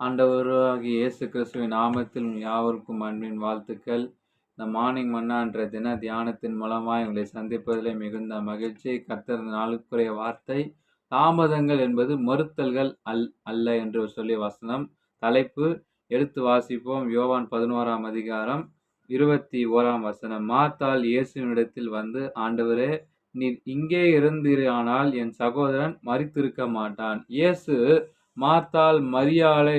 ஆண்டவராகிய இயேசு கிறிஸ்துவின் நாமத்தில் உங்கள் யாவருக்கும் அன்பின் வாழ்த்துக்கள். இந்த மார்னிங் மன்னா என்ற தின தியானத்தின் மூலமாய் உங்களை சந்திப்பதிலே மிகுந்த மகிழ்ச்சி. கர்த்தர் இந்த நாளுக்குரிய வார்த்தை, தாமதங்கள் என்பது மறுத்தல்கள் அல்ல என்று சொல்லி வசனம். தலைப்பு எடுத்து வாசிப்போம். யோவான் 11ஆம் அதிகாரம் 21ஆம் வசனம். மார்த்தாள் இயேசுவினிடத்தில் வந்து, ஆண்டவரே, நீர் இங்கே இருந்தீரானால் என் சகோதரன் மரித்திருக்க மாட்டான். இயேசு மார்த்தாள் மரியாளை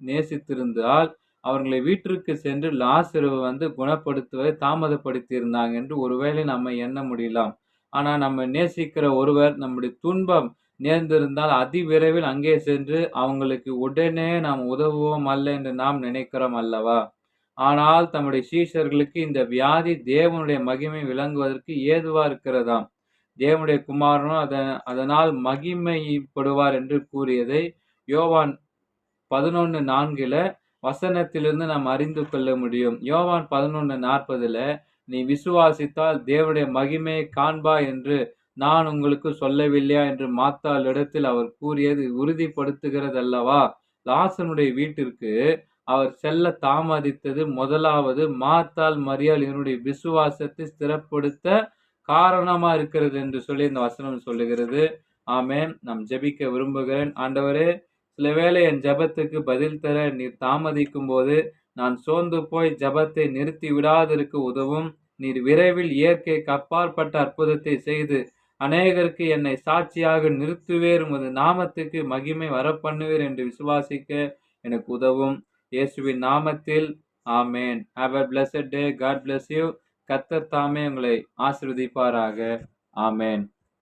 நேசித்திருந்தால் அவர்களை வீட்டிற்கு சென்று லாசருவை வந்து குணப்படுத்துவதை தாமதப்படுத்தி இருந்தாங்க என்று ஒருவேளை நம்ம எண்ண முடியலாம். ஆனா நம்ம நேசிக்கிற ஒருவர் நம்முடைய துன்பம் நேர்ந்திருந்தால் அதிவிரைவில் அங்கே சென்று அவங்களுக்கு உடனே நாம் உதவுவோம் அல்ல என்று நாம் நினைக்கிறோம் அல்லவா? ஆனால் தம்முடைய சீஷர்களுக்கு இந்த வியாதி தேவனுடைய மகிமை விளங்குவதற்கு ஏதுவா இருக்கிறதாம். தேவனுடைய குமாரனும் அதனால் மகிமைப்படுவார் என்று கூறியதை யோவான் 11:4 வசனத்திலிருந்து நாம் அறிந்து கொள்ள முடியும். யோவான் 11:40 நீ விசுவாசித்தால் தேவனுடைய மகிமையை காண்பா என்று நான் உங்களுக்கு சொல்லவில்லையா என்று மார்த்தாள் இடத்தில் அவர் கூறியது உறுதிப்படுத்துகிறது அல்லவா? லாசருடைய வீட்டிற்கு அவர் செல்ல தாமதித்தது முதலாவது மார்த்தாள் மரியாள் இவனுடைய விசுவாசத்தை ஸ்திரப்படுத்த காரணமா இருக்கிறது என்று சொல்லி இந்த வசனம் சொல்லுகிறது. ஆமென். நாம் ஜெபிக்க விரும்புகிறேன். ஆண்டவரே, சில வேளை என் ஜெபத்துக்கு பதில் தர நீர் தாமதிக்கும் போது நான் சோர்ந்து போய் ஜெபத்தை நிறுத்தி விடாதிருக்க உதவும். நீர் விரைவில் இயற்கைக்கு அப்பாற்பட்ட அற்புதத்தை செய்து அநேகருக்கு என்னை சாட்சியாக நிறுத்துவேர், உமது நாமத்துக்கு மகிமை வரப்பண்ணுவீர் என்று விசுவாசிக்க எனக்கு உதவும். இயேசுவின் நாமத்தில் ஆமென். Have a blessed day. God bless you. கர்த்தர் தாமே உங்களை ஆசீர்வதிப்பாராக. ஆமென்.